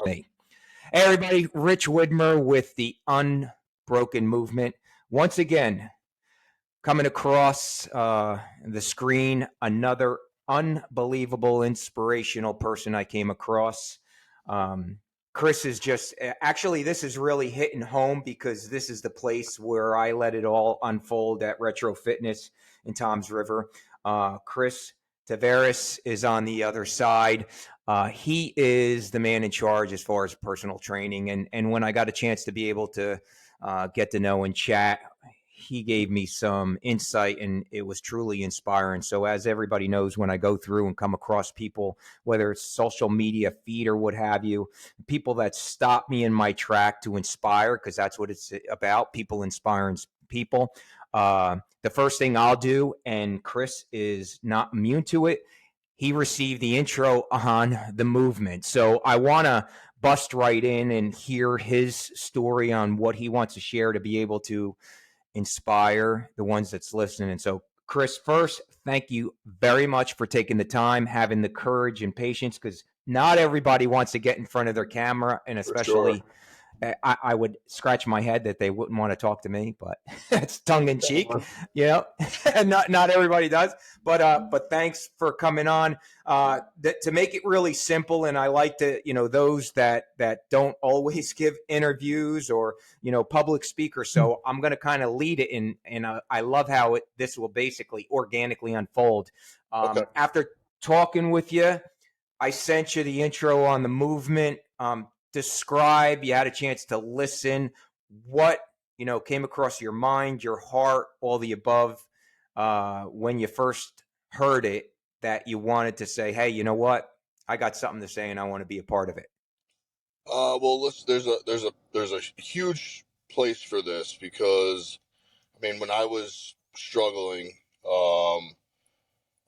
Me. Hey, everybody, Rich Widmer with the Unbroken movement. Once again, coming across the screen, another unbelievable, inspirational person I came across. Um, Chris is just actually, this is really hitting home because this is the place where I let it all unfold at Retro Fitness in Toms River. Chris Tavares is on the other side. He is the man in charge as far as personal training. And when I got a chance to be able to get to know and chat, he gave me some insight and it was truly inspiring. So as everybody knows, when I go through and come across people, whether it's social media feed or what have you, people that stop me in my track to inspire, because that's what it's about, people inspiring people. The first thing I'll do, and Chris is not immune to it, he received the intro on the movement. So I want to bust right in and hear his story on what he wants to share to be able to inspire the ones that's listening. And so, Chris, first, thank you very much for taking the time, having the courage and patience, because not everybody wants to get in front of their camera, and For sure. especially I would scratch my head that they wouldn't want to talk to me, but it's tongue in cheek, you know. not everybody does, but thanks for coming on. To make it really simple, and I like to, those that don't always give interviews or public speakers. So I'm going to kind of lead it in, and I love how this will basically organically unfold. Okay. After talking with you, I sent you the intro on the movement. Describe, you had a chance to listen, what came across your mind, your heart, all the above, when you first heard it, that you wanted to say, hey, you know what, I got something to say and I want to be a part of it. Well, listen, there's a huge place for this because, I mean, when I was struggling,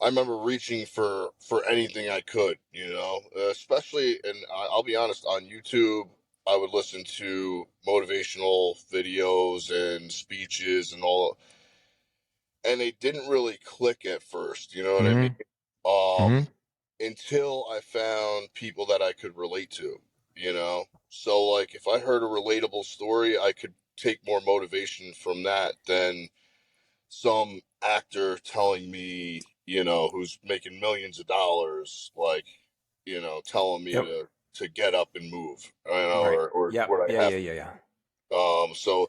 I remember reaching for anything I could, especially, and I'll be honest, on YouTube, I would listen to motivational videos and speeches and all, and they didn't really click at first, you know what I mean? Mm-hmm. Until I found people that I could relate to, So, like, if I heard a relatable story, I could take more motivation from that than some actor telling me, who's making millions of dollars, like, telling me Yep. to get up and move, Right. or Yep. what I Yeah. have. Yeah. Yeah. Yeah. So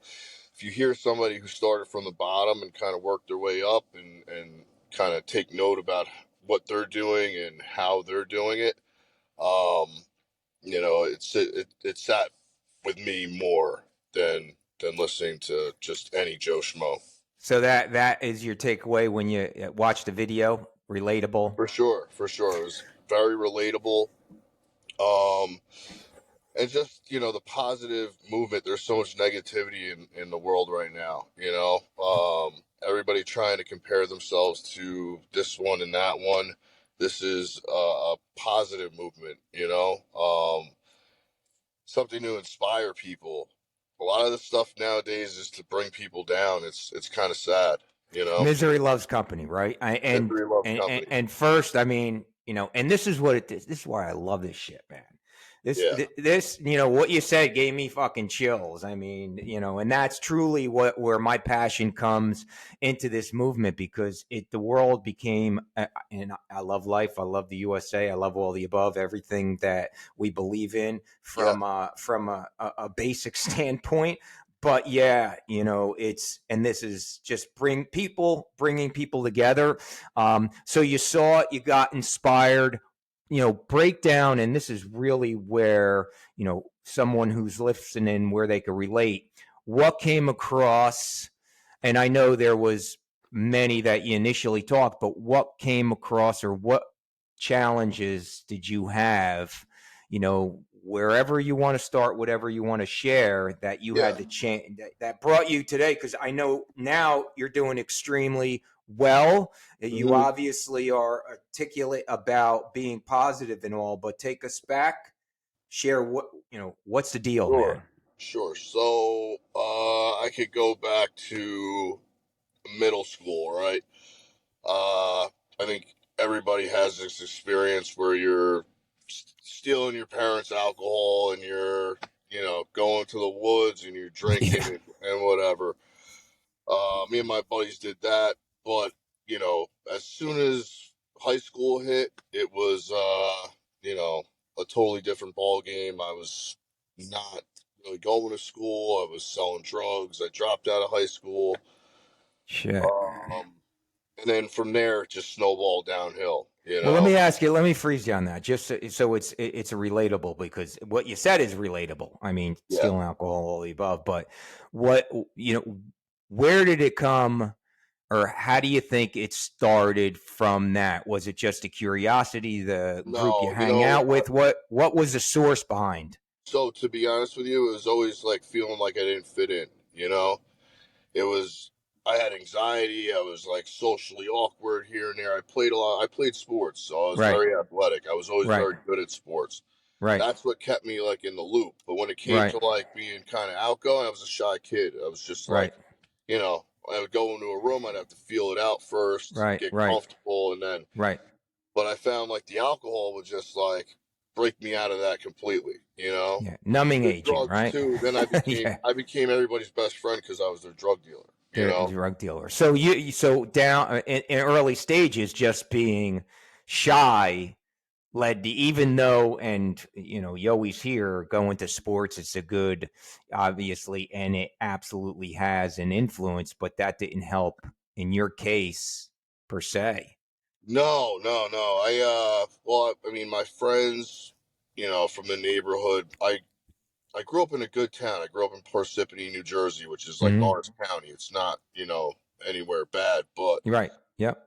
if you hear somebody who started from the bottom and kind of worked their way up and kind of take note about what they're doing and how they're doing it, um, it sat with me more than listening to just any Joe Schmo. So that is your takeaway when you watch the video, relatable. For sure, for sure. It was very relatable. Um, and just, the positive movement. There's so much negativity in the world right now, everybody trying to compare themselves to this one and that one. This is a positive movement, something to inspire people. A lot of the stuff nowadays is to bring people down. It's kind of sad, Misery loves company, right? Misery loves company. And first, I mean, and this is what it is. This is why I love this shit, man. Yeah. This, what you said gave me fucking chills. I mean, and that's truly where my passion comes into this movement, because the world became, and I love life. I love the USA. I love all the above, everything that we believe in Yeah. from a basic standpoint. But yeah, and this is just bringing people together. So you saw it, you got inspired, break down, and this is really where, someone who's listening, where they could relate, what came across. And I know there was many that you initially talked, but what came across, or what challenges did you have, wherever you want to start, whatever you want to share, that you Yeah. had the change that brought you today? Because I know now you're doing extremely well. You Mm-hmm. obviously are articulate about being positive and all, but take us back, share what's the deal, Sure. man? Sure. So, I could go back to middle school, right? I think everybody has this experience where you're stealing your parents' alcohol and you're, going to the woods and you're drinking Yeah. and whatever. Me and my buddies did that, but as soon as high school hit, it was a totally different ball game. I was not really going to school. I was selling drugs. I dropped out of high school. Shit. Um, and then from there, it just snowballed downhill. Well, let me ask you. Let me freeze you on that, just so it's a relatable, because what you said is relatable. I mean, Yeah. stealing alcohol, all the above. But what where did it come, or how do you think it started from that? Was it just a curiosity, the group you No, hang out with? What was the source behind? so to be honest with you, it was always like feeling like I didn't fit in. It was, I had anxiety. I was like socially awkward here and there. I played a lot. I played sports, so I was Right, very athletic. I was always right, very good at sports. right, That's what kept me like in the loop. But when it came right, to like being kind of outgoing, I was a shy kid. I was just like, right, I would go into a room, I'd have to feel it out first, right, get right, comfortable, and then. right. But I found like the alcohol would just like break me out of that completely. Yeah, numbing The agent, drugs right? too. Then I became Yeah, I became everybody's best friend because I was their drug dealer. they're a drug dealer. So so down in early stages, just being shy led to, even though, and you always hear going to sports, it's a good, obviously, and it absolutely has an influence, but that didn't help in your case per se. No, no, no. Well, I mean, my friends, from the neighborhood. I grew up in a good town. I grew up in Parsippany, New Jersey, which is like Mm-hmm. Orange County. It's not, anywhere bad, but You're right. Yep.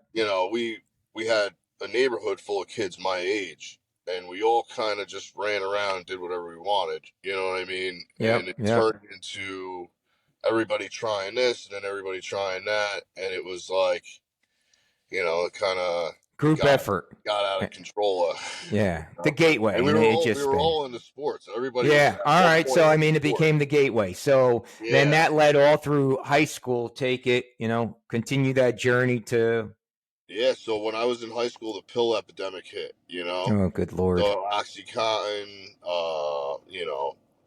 we had a neighborhood full of kids my age, and we all kind of just ran around and did whatever we wanted. You know what I mean? And Yep. it Yep. turned into everybody trying this and then everybody trying that, and it was like, it kind of Group got effort. got out of Eh, control. Yeah. The And gateway. we were It all we just were been. all into sports. Everybody was Yeah. at All one right. point So, I into mean, it sports. became the gateway. So then Yeah, that led all through high school. Take it, continue that journey to. yeah. So when I was in high school, the pill epidemic hit. Oh, good Lord. So OxyContin,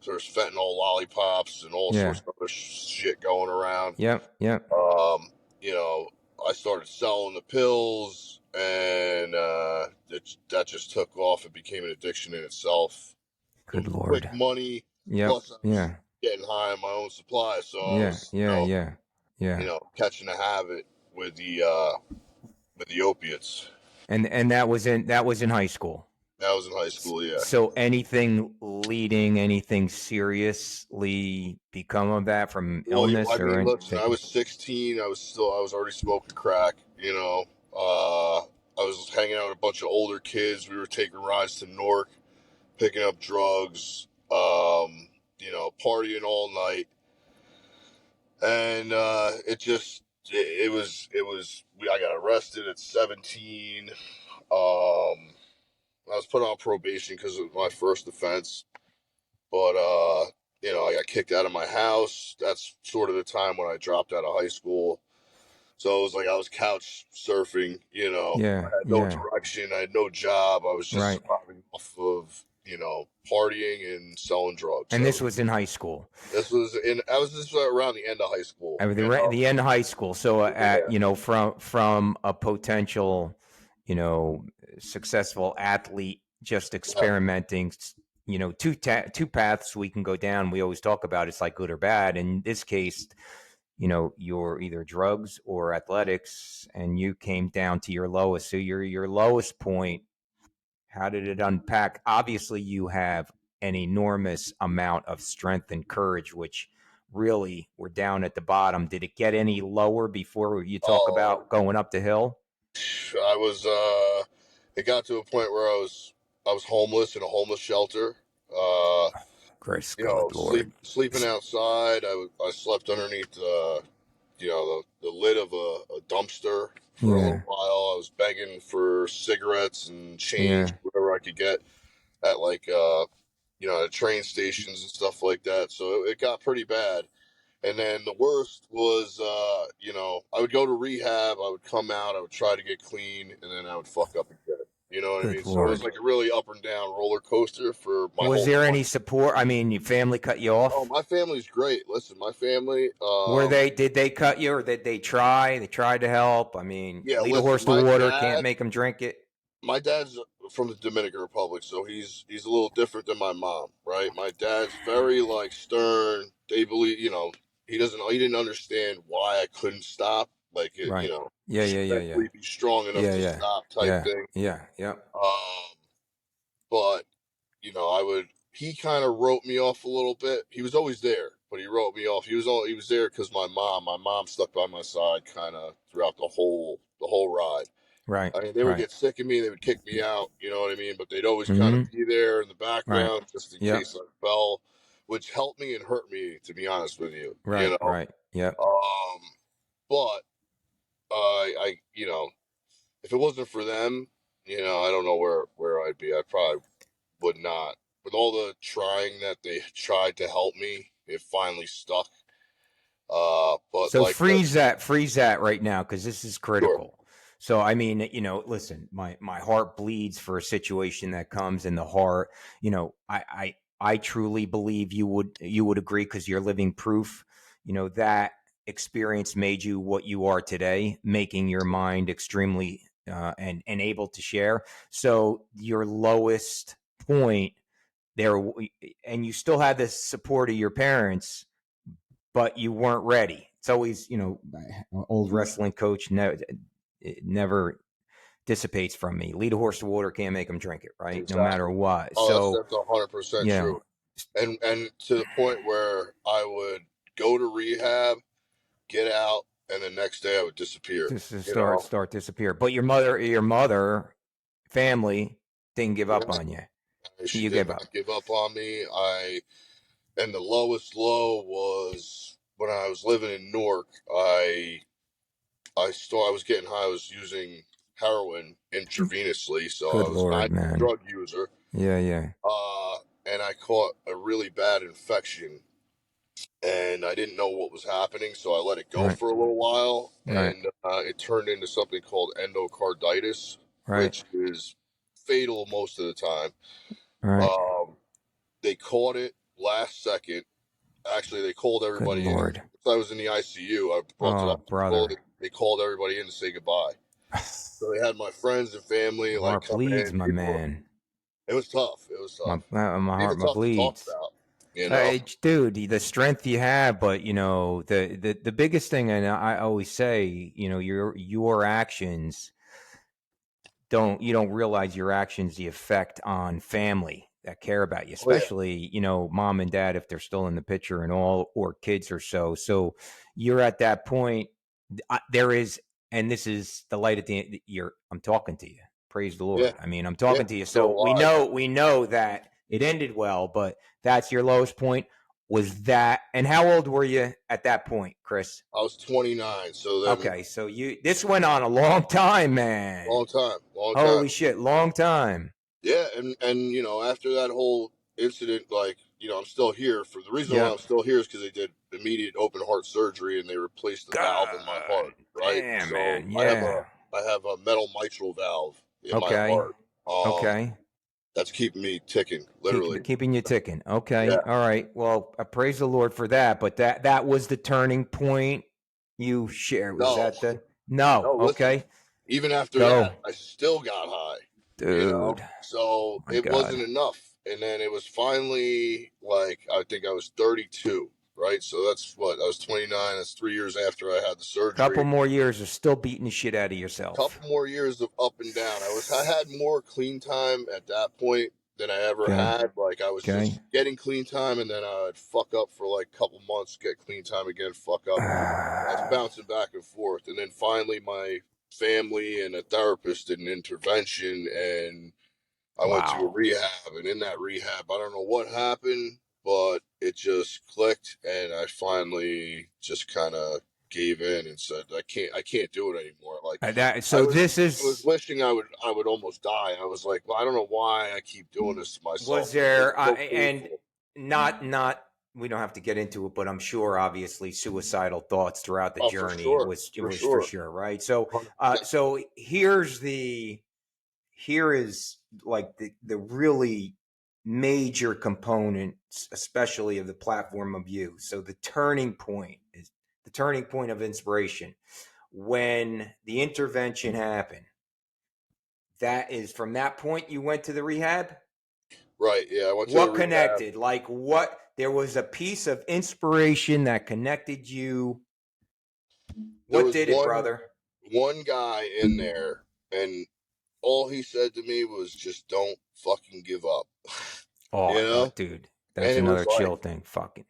there's fentanyl lollipops and all Yeah. sorts of other shit going around. Yep. Yep. Um, you know, I started selling the pills, and that just took off. It became an addiction in itself. It Good was quick Lord. money. Yep. Plus, I was Yeah. getting high on my own supply, so I Yeah. was, Yeah. Yeah. Yeah. catching a habit with the opiates. And that was in high school. That was in high school, yeah. So anything seriously become of that from Well, I illness or mean, listen, I anything? was 16. I was already smoking crack. I was hanging out with a bunch of older kids. We were taking rides to Newark, picking up drugs, partying all night. And I got arrested at 17. I was put on probation because of my first offense. But I got kicked out of my house. That's sort of the time when I dropped out of high school. So it was like I was couch surfing. I Yeah. had no Yeah. direction. I had no job. I was just Right. surviving off of partying and selling drugs. And That this was was in high school. this was around the end of high school. I mean, the end of high school. So at Yeah, from a potential, you know, successful athlete, just yeah. experimenting. Two paths we can go down. We always talk about it's like good or bad. In this case, you're either drugs or athletics, and you came down to your lowest. So your lowest point. How did it unpack? Obviously, you have an enormous amount of strength and courage, which really were down at the bottom. Did it get any lower before you talk Oh, about going up the hill? I was. It got to a point where I was homeless in a homeless shelter. Uh, Grace, good Lord. sleeping outside. I slept underneath, the lid of a dumpster for a little Yeah, while. I was begging for cigarettes and change, yeah. whatever I could get at at train stations and stuff like that. So it got pretty bad. And then the worst was, I would go to rehab. I would come out. I would try to get clean, and then I would fuck up again. You know what I mean? Good So it was Lord. like a really up and down roller coaster for my Was whole there 20. any support? I mean, your family cut you Oh, off? my family's great. Listen, my family, Did they cut you, or did they try? They tried to help. I mean, yeah, lead a listen, horse to water, can't make them drink it. my dad's from the Dominican Republic, so he's a little different than my mom, right? My dad's very like stern. They believe, he didn't understand why I couldn't stop. Like, Right. you Yeah, should yeah, yeah, yeah. mentally be strong enough Yeah, to yeah. stop type Yeah. thing. Yeah. Yeah. Um, but he kind of wrote me off a little bit. He was always there, but he wrote me off. He was there because my mom stuck by my side kind of throughout the whole ride. Right. I mean, they would Right. get sick of me, they would kick me out, you know what I mean? But they'd always kind of Mm-hmm. be there in the Right. background just in Yep. case I fell, which helped me and hurt me, to be honest with you, you Right. know. Right. Yep. Um, but if it wasn't for them, I don't know where I'd be. I probably would not. With all the trying that they tried to help me, it finally stuck. But So like the freeze that right now, because this is sure, critical. So I mean, listen, my heart bleeds for a situation that comes in the heart. I truly believe you would agree, because you're living proof. That experience made you what you are today, making your mind extremely and able to share. So your lowest point there, and you still had the support of your parents, but you weren't ready. It's always, old wrestling coach, it never dissipates from me. Lead a horse to water, can't make him drink it, right? No matter exactly. what. Oh, that's So, that's 100% you know, true. And to the point where I would go to rehab, get out, and the next day I would disappear. just to You start know, start disappear. But your mother family didn't give up yeah, on you. she You did gave up. not give up on me. And the lowest low was when I was living in Newark. I was getting high. I was using heroin intravenously, so I Good was not Lord, a man. drug user. Yeah, yeah. And I caught a really bad infection, and I didn't know what was happening, so I let it go Right, for a little while, right, and it turned into something called endocarditis, right, which is fatal most of the time. right. Um, they caught it last second. Actually, they called Good everybody in. Lord. I was in the ICU. I brought to the Oh, hospital. brother. They called everybody in to say goodbye. So they had my friends and family like Heart come bleeds, in. my People, man. it was tough. It was My tough. my Even heart, my tough to talk bleeds. about. You know. Dude, the strength you have, but the biggest thing, and I always say, your actions don't realize your actions, the effect on family that care about you, Oh yeah. especially mom and dad, if they're still in the picture and all, or kids or so you're at that point. There is, and this is the light at the end. I'm talking to you, praise the Yeah. Lord. I mean, I'm Yeah. talking to you, So so we I. know that it ended well, but that's your lowest point. Was that, and how old were you at that point, Chris? I was 29. So then, Okay, so this went on a long time, man. long time. Long time. Holy shit, long time. Yeah. And after that whole incident, like I'm still here. For the reason why I'm Yep. still here is because they did immediate open heart surgery and they replaced the valve in my God heart. Right. damn, So man. I have a Yeah. I have a metal mitral valve in my Okay. heart. Okay. That's keeping me ticking, literally. Keeping you ticking. Okay. Yeah. All right. Well, I praise the Lord for that. But that was the turning point you share. Was No, that the? No. no. Listen, Okay. even after Go, that, I still got high. dude. So My it God. wasn't enough. And then it was finally like I think I was 32, right? So that's what I was 29. That's 3 years after I had the Couple surgery. more years of still beating the shit out of yourself. Couple more years of up and down. I had more clean time at that point than I ever Okay. had. Like I was Okay. just getting clean time, and then I'd fuck up for like a couple months, get clean time again, fuck up. I was bouncing back and forth, and then finally my family and a therapist did an intervention, and I went to a Wow. rehab. And in that rehab, I don't know what happened, but it just clicked, and I finally just kind of gave in and said, I can't do it anymore. Like That I so was, this I was is wishing I would almost die. I was like, well, I don't know why I keep doing this to was myself. It's there so and painful. not we don't have to get into it, but I'm sure obviously suicidal thoughts throughout the Oh, for journey sure, was it for was for sure, sure, right? So 100%. so here's the here is like the really major components, especially of the platform of you. So the turning point is the turning point of inspiration. When the intervention happened, that is from that point you went to the rehab. Right. Yeah. I went to the What rehab. connected? Like what? There was a piece of inspiration that connected you. There What was did it, brother? one guy in there, and all he said to me was just don't fucking give up. Oh, You know? dude, that's And it was another like, chill thing. Fucking.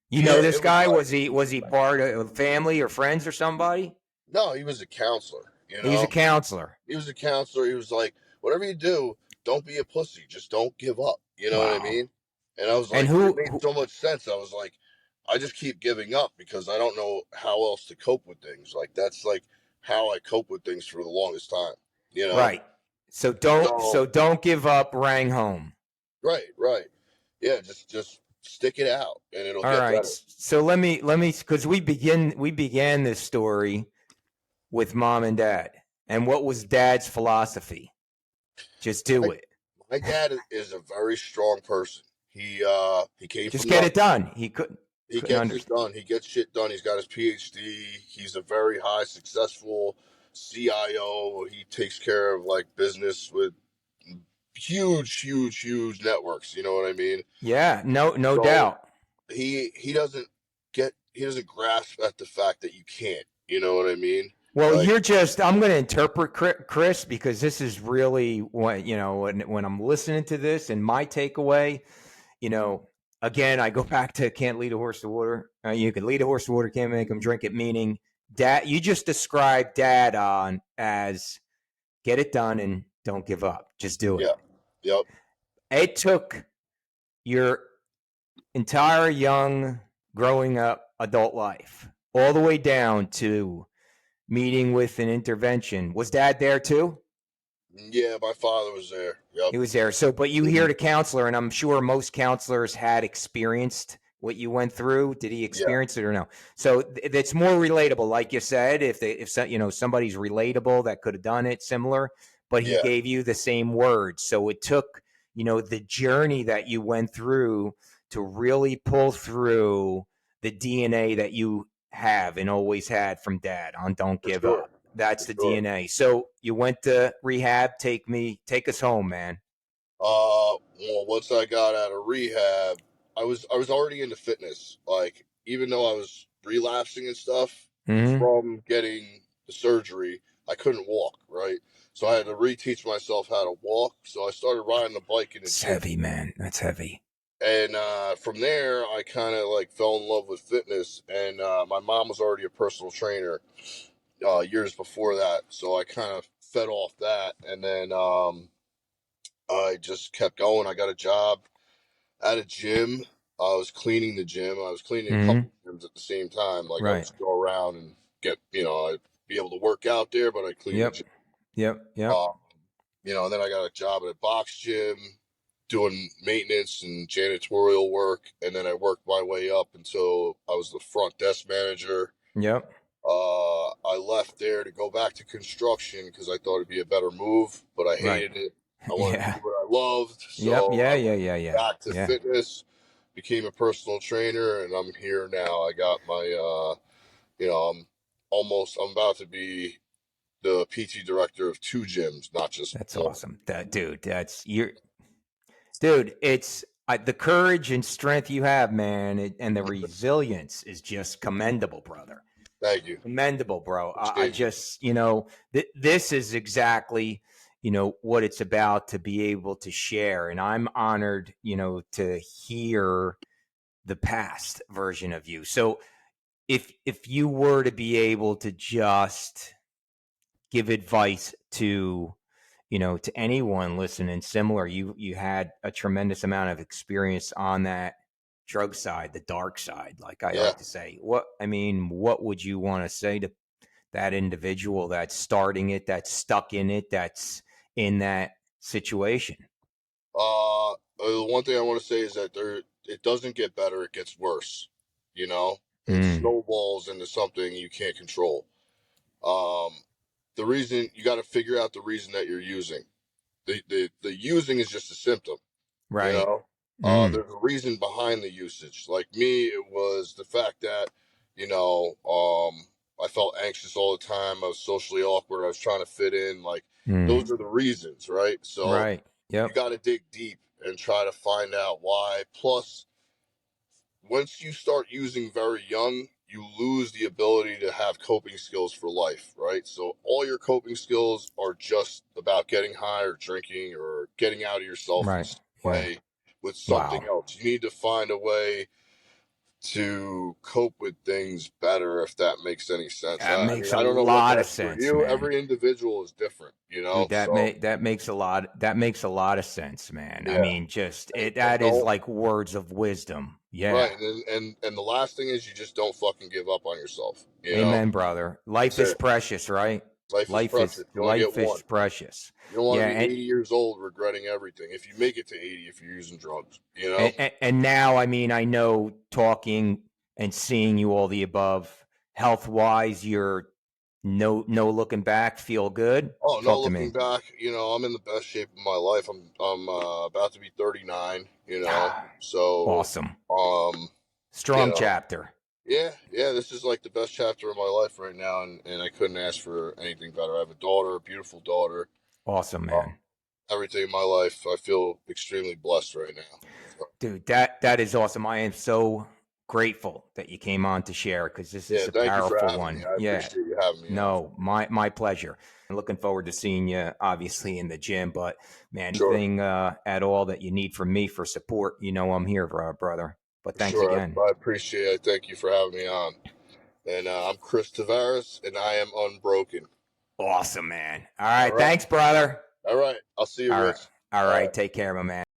You yeah, know this it was guy? like, Was he part of family or friends or somebody? no, he was a counselor, you He's a know? counselor. He was a counselor. He was like, whatever you do, don't be a pussy. Just don't give up. You know what I Wow. mean? And I was And like, it made who so much sense. I was like, I just keep giving up because I don't know how else to cope with things. Like, that's like how I cope with things for the longest time, you know? right. So So, don't give up, rang home. right, right. Yeah, just stick it out and it'll All get right. better. So let me cuz we began this story with mom and dad. And what was dad's philosophy? Just My, do it. my dad is a very strong person. He came Just from get it nothing. done. He He couldn't gets it understand. done. He gets shit done. He's got his PhD. He's a very high successful CIO. He takes care of like business with huge networks. You know what I mean? Yeah, no So doubt. he doesn't grasp at the fact that you can't. You know what I mean? Well, Like, I'm going to interpret Chris because this is really what, when I'm listening to this and my takeaway, you know, again, I go back to can't lead a horse to water. You can lead a horse to water, can't make him drink it, meaning dad, you just described dad on as get it done and don't give up. Just do it. yeah, yep, It took your entire young growing up adult life all the way down to meeting with an intervention. Was dad there too? yeah. My father was there. Yep. He was there. So, but you Mhm. hear the counselor, and I'm sure most counselors had experienced what you went through. Did he Yeah, experience it or no? So it's more relatable, like you said. If somebody's relatable that could have done it similar, but he yeah, gave you the same words. So it took the journey that you went through to really pull through the DNA that you have and always had from dad on don't for give sure, up. That's for the sure. DNA. So you went to rehab. Take us home, man. Well, once I got out of rehab, I was already into fitness. Like, even though I was relapsing and stuff Mm-hmm. from getting the surgery, I couldn't walk, right? So I had to reteach myself how to walk. So I started riding the bike in the It's gym. heavy, man. That's heavy. And from there, I kind of like fell in love with fitness. And my mom was already a personal trainer years before that. So I kind of fed off that. And then I just kept going. I got a job at a gym. I was cleaning the gym. I was cleaning a Mm-hmm. couple gyms at the same time. Like, I would Right. just go around and get, I'd be able to work out there, but I'd clean the Yep. gym. Yep. Yep. Uh, and then I got a job at a box gym doing maintenance and janitorial work. And then I worked my way up until I was the front desk manager. Yep. I left there to go back to construction because I thought it'd be a better move, but I Right. hated it. I wanted to Yeah. do what I loved, Yep. so Yeah. I Yeah. went Yeah. Yeah. back to Yeah. fitness, became a personal trainer, and I'm here now. I got my, I'm about to be the PT director of two gyms, not just That's one. awesome. That's dude. It's the courage and strength you have, man, and the resilience is just commendable, brother. Thank you. Commendable, bro. I Appreciate you. just, this is exactly, what it's about to be able to share. And I'm honored, to hear the past version of you. So if you were to be able to just give advice to, to anyone listening similar, you had a tremendous amount of experience on that drug side, the dark side, like I Yeah. like to say. What would you want to say to that individual that's starting it, that's stuck in it, that's in that situation? The one thing I want to say is that it doesn't get better; it gets worse. You know, it Mm, snowballs into something you can't control. Um, the reason you got to figure out the reason that you're using. the using is just a symptom. You Right. know, Mm. there's a reason behind the usage. Like me, it was the fact that, you know, I felt anxious all the time. I was socially awkward. I was trying to fit in. Like, Mm. those are the reasons, right? So Right. you Yep. got to dig deep and try to find out why. Plus, once you start using very young, you lose the ability to have coping skills for life, right? So all your coping skills are just about getting high or drinking or getting out of yourself in Right. some Yeah. way with something Wow. else. You need to find a way to cope with things better, if that makes any sense. That I makes mean, a I don't know what lot of that's for sense, you. man. Every individual is different, you know? Dude, So, that makes a lot of sense, man. I yeah. mean, just And, it and that is don't, like words of wisdom. Yeah. right. And the last thing is you just don't fucking give up on yourself, you know? Amen, brother. That's Life is it. precious, right? Life is precious. You only get Life one. is precious. You don't want Yeah, to be 80 years old regretting everything. If you make it to 80, if you're using drugs, you know? and now, I mean, I know talking and seeing you all the above, health wise, you're no looking back, feel good. Oh, no, Talk to looking me. back, you know, I'm in the best shape of my life. I'm about to be 39, you know. So, Awesome. um, you Strong know, chapter. yeah, this is like the best chapter of my life right now, and I couldn't ask for anything better. I have a daughter, a beautiful daughter. Awesome, Um, man. Everything in my life, I feel extremely blessed right now. So, Dude, that is awesome. I am so grateful that you came on to share because this yeah, is a thank you for powerful having me. one. I Yeah. appreciate you having me on. No, my pleasure. I'm looking forward to seeing you obviously in the gym, but man, Sure. anything at all that you need from me for support, you know I'm here, brother. But thanks Sure, again. I appreciate it. Thank you for having me on. And I'm Chris Tavares, and I am Unbroken. Awesome, man. All All right, right. thanks, brother. All right. I'll see you, All right. Rich. All All right, right. take care, my man.